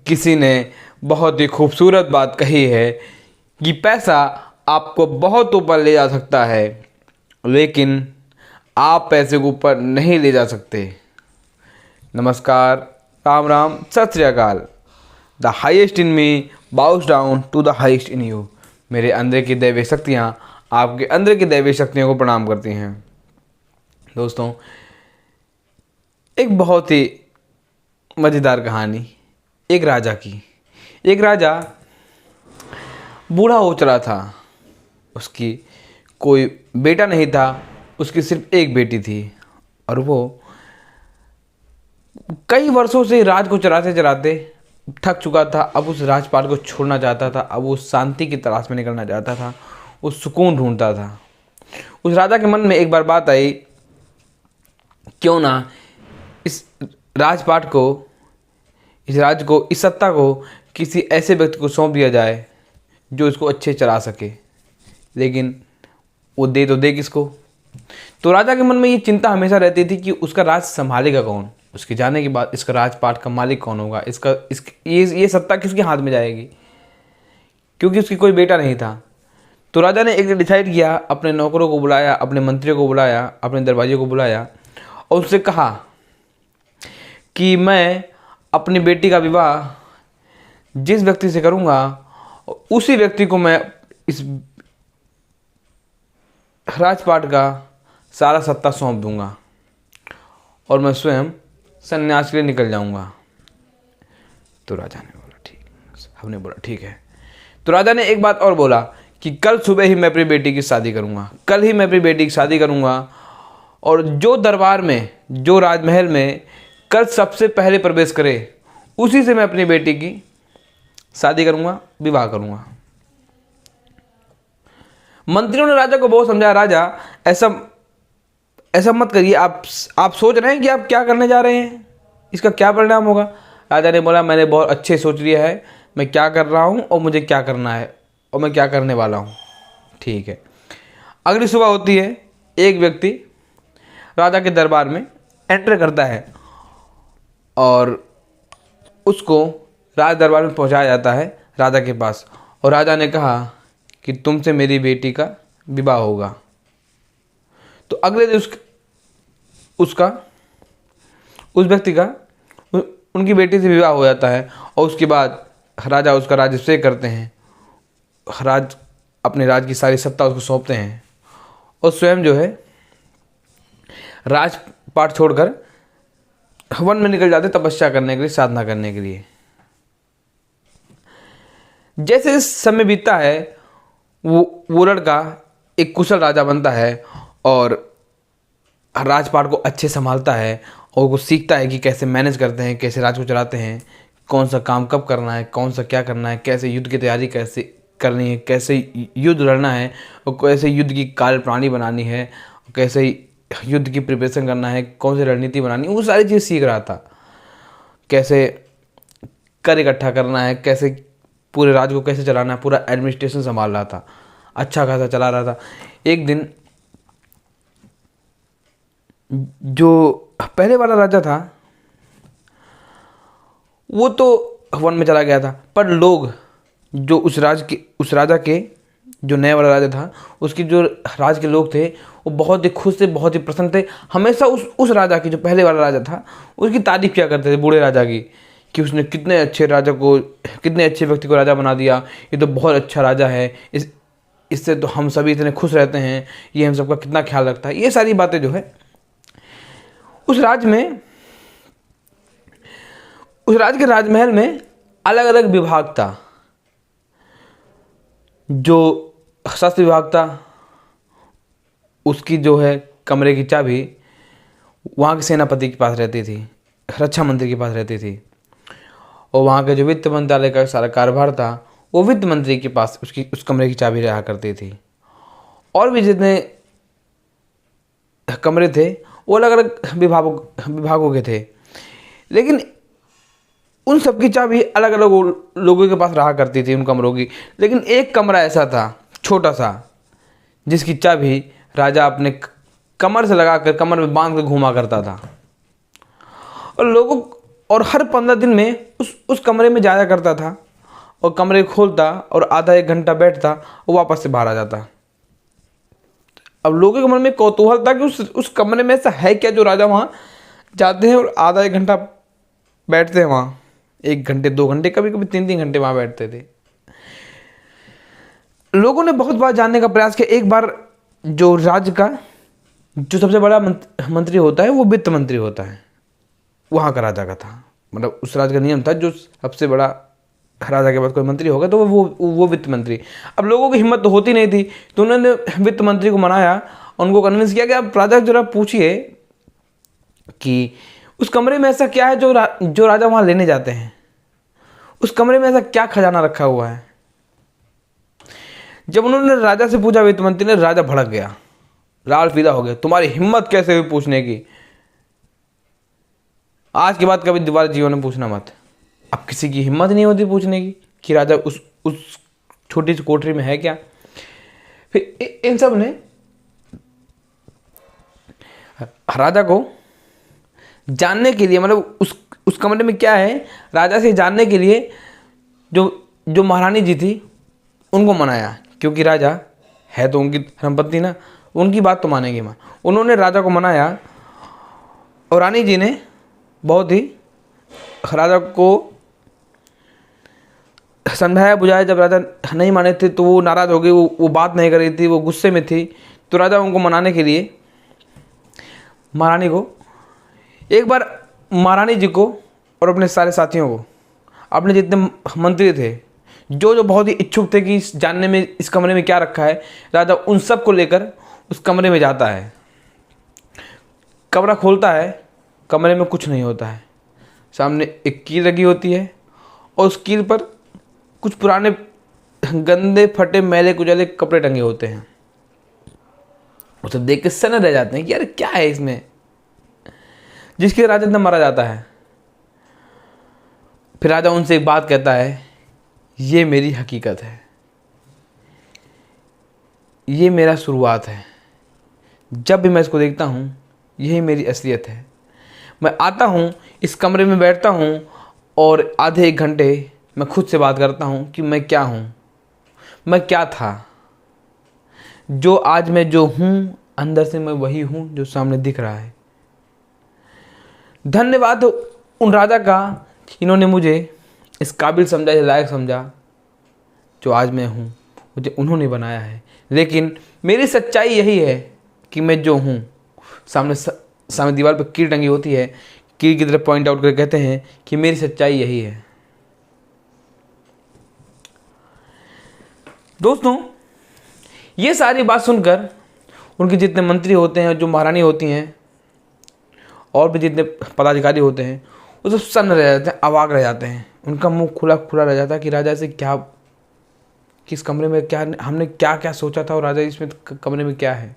किसी ने बहुत ही खूबसूरत बात कही है कि पैसा आपको बहुत ऊपर ले जा सकता है, लेकिन आप पैसे को ऊपर नहीं ले जा सकते। नमस्कार, राम राम, सत श्री अकाल। The highest in me bows down to the highest in you. मेरे अंदर की दैवीय शक्तियाँ आपके अंदर की दैवीय शक्तियों को प्रणाम करती हैं। दोस्तों, एक बहुत ही मज़ेदार कहानी एक राजा की। एक राजा बूढ़ा हो चला था। उसकी कोई बेटा नहीं था, उसकी सिर्फ एक बेटी थी और वो कई वर्षों से राज को चलाते चलाते थक चुका था। अब उस राजपाट को छोड़ना चाहता था। अब वो शांति की तलाश में निकलना चाहता था, वो सुकून ढूंढता था। उस राजा के मन में एक बार बात आई, क्यों ना इस राजपाट को, इस राज्य को, इस सत्ता को किसी ऐसे व्यक्ति को सौंप दिया जाए जो इसको अच्छे चला सके। लेकिन वो दे तो दे किसको? तो राजा के मन में ये चिंता हमेशा रहती थी कि उसका राज संभालेगा कौन, उसके जाने के बाद इसका राजपाट का मालिक कौन होगा, ये सत्ता किसके हाथ में जाएगी, क्योंकि उसकी कोई बेटा नहीं था। तो राजा ने एक दिन डिसाइड किया, अपने नौकरों को बुलाया, अपने मंत्रियों को बुलाया, अपने दरबारियों को बुलाया और उससे कहा कि मैं अपनी बेटी का विवाह जिस व्यक्ति से करूंगा उसी व्यक्ति को मैं इस राजपाट का सारा सत्ता सौंप दूंगा और मैं स्वयं संन्यास के लिए निकल जाऊंगा। तो राजा ने बोला ठीक, हमने बोला ठीक है। तो राजा ने एक बात और बोला कि कल सुबह ही मैं अपनी बेटी की शादी करूंगा, कल ही मैं अपनी बेटी की शादी करूंगा और जो दरबार में, जो राजमहल में कल सबसे पहले प्रवेश करे उसी से मैं अपनी बेटी की शादी करूंगा, विवाह करूंगा। मंत्रियों ने राजा को बहुत समझाया, राजा ऐसा मत करिए, आप सोच रहे हैं कि आप क्या करने जा रहे हैं, इसका क्या परिणाम होगा। राजा ने बोला मैंने बहुत अच्छे सोच लिया है, मैं क्या कर रहा हूं और मुझे क्या करना है और मैं क्या करने वाला हूं। ठीक है। अगली सुबह होती है, एक व्यक्ति राजा के दरबार में एंटर करता है और उसको राज दरबार में पहुंचाया जाता है राजा के पास। और राजा ने कहा कि तुमसे मेरी बेटी का विवाह होगा। तो अगले दिन उस व्यक्ति का उनकी बेटी से विवाह हो जाता है और उसके बाद राजा उसका राज्याभिषेक करते हैं। अपने राज की सारी सत्ता उसको सौंपते हैं और स्वयं जो है राजपाट छोड़कर वन में निकल जाते तपस्या करने के लिए, साधना करने के लिए। जैसे समय बीतता है वो लड़का एक कुशल राजा बनता है और राजपाट को अच्छे संभालता है और वो सीखता है कि कैसे मैनेज करते हैं, कैसे राज को चलाते हैं, कौन सा काम कब करना है, कौन सा क्या करना है, कैसे युद्ध की तैयारी कैसे करनी है, कैसे युद्ध लड़ना है और कैसे युद्ध की कार्यप्रणाली बनानी है, कैसे युद्ध की प्रिपरेशन करना है, कौन सी रणनीति बनानी है, वो सारी चीज़ सीख रहा था। कैसे कर इकट्ठा करना है, कैसे पूरे राज्य को कैसे चलाना है, पूरा एडमिनिस्ट्रेशन संभाल रहा था, अच्छा खासा चला रहा था। एक दिन जो पहले वाला राजा था वो तो वन में चला गया था, पर लोग जो उस राजा के जो नया वाला राजा था उसके जो राज के लोग थे वो बहुत ही खुश थे, बहुत ही प्रसन्न थे। हमेशा उस राजा की, जो पहले वाला राजा था, उसकी तारीफ किया करते थे, बूढ़े राजा की, कि उसने कितने अच्छे व्यक्ति को राजा बना दिया, ये तो बहुत अच्छा राजा है, इससे तो हम सभी इतने खुश रहते हैं, ये हम सबका कितना ख्याल रखता है। ये सारी बातें जो है उस राज के राजमहल में अलग अलग विभाग था। जो शस्त्र विभाग था उसकी जो है कमरे की चाबी वहाँ के सेनापति के पास रहती थी, रक्षा मंत्री के पास रहती थी। और वहाँ के जो वित्त मंत्रालय का सारा कारोबार था वो वित्त मंत्री के पास उस कमरे की चाबी रहा करती थी। और भी जितने कमरे थे वो अलग अलग विभागों के थे, लेकिन उन सब की चाबी अलग अलग लोगों के पास रहा करती थी, उन कमरों की। लेकिन एक कमरा ऐसा था छोटा सा जिसकी चाबी राजा अपने कमर से लगाकर, कमर में बांध कर घूमा करता था। और और हर 15 दिन में उस कमरे में जाया करता था और कमरे खोलता और आधा एक घंटा बैठता और वापस से बाहर आ जाता। अब लोगों के मन में कौतूहल था कि उस कमरे में ऐसा है क्या जो राजा वहाँ जाते हैं और आधा एक घंटा बैठते हैं वहाँ, 1 घंटे 2 घंटे, कभी कभी 3-3 घंटे वहाँ बैठते थे। लोगों ने बहुत बार जानने का प्रयास किया। एक बार जो राज्य का जो सबसे बड़ा मंत्री होता है वो वित्त मंत्री होता है, वहाँ का राजा का था, मतलब उस राज्य का नियम था जो सबसे बड़ा राजा के बाद कोई मंत्री होगा तो वो वित्त मंत्री। अब लोगों की हिम्मत तो होती नहीं थी, तो उन्होंने वित्त मंत्री को मनाया, उनको कन्विंस किया कि आप राजा जरा पूछिए कि उस कमरे में ऐसा क्या है जो राजा वहाँ लेने जाते हैं, उस कमरे में ऐसा क्या खजाना रखा हुआ है। जब उन्होंने राजा से पूछा वित्त मंत्री ने, राजा भड़क गया, लाल पीला हो गया, तुम्हारी हिम्मत कैसे हुई पूछने की, आज के बाद कभी दोबारा जीवन में पूछना मत। अब किसी की हिम्मत नहीं होती पूछने की कि राजा उस छोटी सी कोठरी में है क्या। फिर इन सब ने राजा को जानने के लिए, मतलब उस कमरे में क्या है राजा से जानने के लिए जो महारानी जी थी उनको मनाया, क्योंकि राजा है तो उनकी धर्मपत्नी ना, उनकी बात तो मानेगी माँ। उन्होंने राजा को मनाया और रानी जी ने बहुत ही राजा को समझाया बुझाया। जब राजा नहीं माने थे तो वो नाराज़ हो गई, वो बात नहीं कर रही थी, वो गुस्से में थी। तो राजा उनको मनाने के लिए महारानी को, एक बार महारानी जी को और अपने सारे साथियों को, अपने जितने मंत्री थे जो बहुत ही इच्छुक थे कि जानने में इस कमरे में क्या रखा है, राजा उन सब को लेकर उस कमरे में जाता है। कमरा खोलता है, कमरे में कुछ नहीं होता है। सामने एक कील लगी होती है और उस कील पर कुछ पुराने गंदे फटे मैले कुचले कपड़े टंगे होते हैं। उसे देख के सन्न रह जाते हैं कि यार क्या है इसमें, जिसके राजा इतना मारा जाता है। फिर राजा उनसे एक बात कहता है, ये मेरी हकीकत है, ये मेरा शुरुआत है, जब भी मैं इसको देखता हूँ यही मेरी असलियत है। मैं आता हूँ इस कमरे में बैठता हूँ और आधे 1 घंटे मैं खुद से बात करता हूँ कि मैं क्या हूँ, मैं क्या था, जो आज मैं जो हूँ अंदर से मैं वही हूँ जो सामने दिख रहा है। धन्यवाद उन राजा का, इन्होंने मुझे इस काबिल समझा, इस लायक समझा जो आज मैं हूँ, मुझे उन्होंने बनाया है। लेकिन मेरी सच्चाई यही है कि मैं जो हूँ, सामने दीवार पर कील टंगी होती है, कील की तरफ पॉइंट आउट करके कहते हैं कि मेरी सच्चाई यही है। दोस्तों, ये सारी बात सुनकर उनके जितने मंत्री होते हैं, जो महारानी होती हैं और भी जितने पदाधिकारी होते हैं, वो सब सन्न रह जाते हैं, अवाक रह जाते हैं। उनका मुंह खुला खुला रह जाता है कि राजा से क्या, किस कमरे में क्या, हमने क्या क्या सोचा था और राजा इसमें कमरे में क्या है।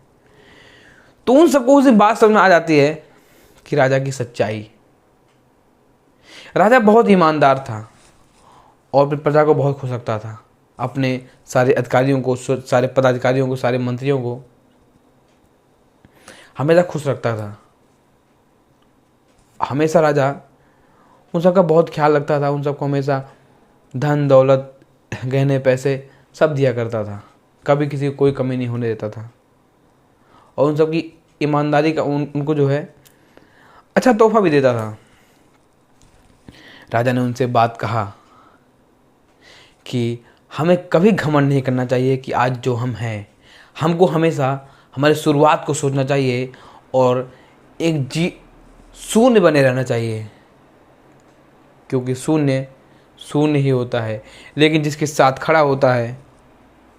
तो उन सबको उस दिन बात समझ में आ जाती है कि राजा की सच्चाई। राजा बहुत ईमानदार था और अपनी प्रजा को बहुत खुश रखता था। अपने सारे अधिकारियों को, सारे पदाधिकारियों को, सारे मंत्रियों को हमेशा खुश रखता था। हमेशा राजा उन सबका बहुत ख्याल रखता था, उन सबको हमेशा धन दौलत गहने पैसे सब दिया करता था, कभी किसी को कोई कमी नहीं होने देता था। और उन सबकी ईमानदारी का उनको जो है अच्छा तोहफा भी देता था। राजा ने उनसे बात कहा कि हमें कभी घमंड नहीं करना चाहिए कि आज जो हम हैं, हमको हमेशा हमारे शुरुआत को सोचना चाहिए और एक शून्य बने रहना चाहिए, क्योंकि शून्य शून्य ही होता है, लेकिन जिसके साथ खड़ा होता है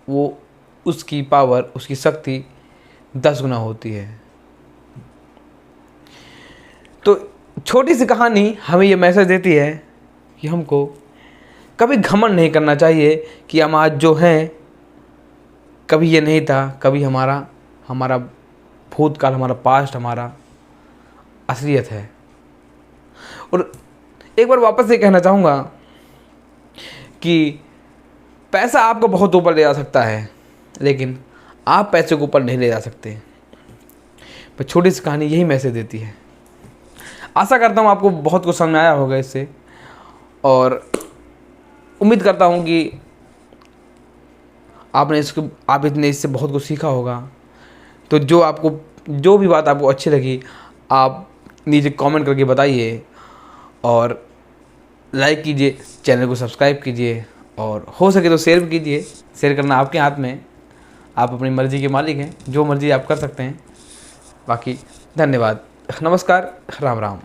वो उसकी पावर, उसकी शक्ति 10 गुना होती है। तो छोटी सी कहानी हमें ये मैसेज देती है कि हमको कभी घमंड नहीं करना चाहिए कि हम आज जो हैं, कभी ये नहीं था, कभी हमारा भूतकाल, हमारा पास्ट, हमारा असलियत है। और एक बार वापस से कहना चाहूँगा कि पैसा आपको बहुत ऊपर ले जा सकता है, लेकिन आप पैसे को ऊपर नहीं ले जा सकते। पर छोटी सी कहानी यही मैसेज देती है। आशा करता हूँ आपको बहुत कुछ समझ में आया होगा इससे, और उम्मीद करता हूँ कि आपने इससे बहुत कुछ सीखा होगा। तो जो भी बात आपको अच्छी लगी आप नीचे कमेंट करके बताइए, और लाइक कीजिए, चैनल को सब्सक्राइब कीजिए, और हो सके तो शेयर भी कीजिए। शेयर करना आपके हाथ में है, आप अपनी मर्ज़ी के मालिक हैं, जो मर्ज़ी आप कर सकते हैं। बाकी धन्यवाद, नमस्कार, राम राम।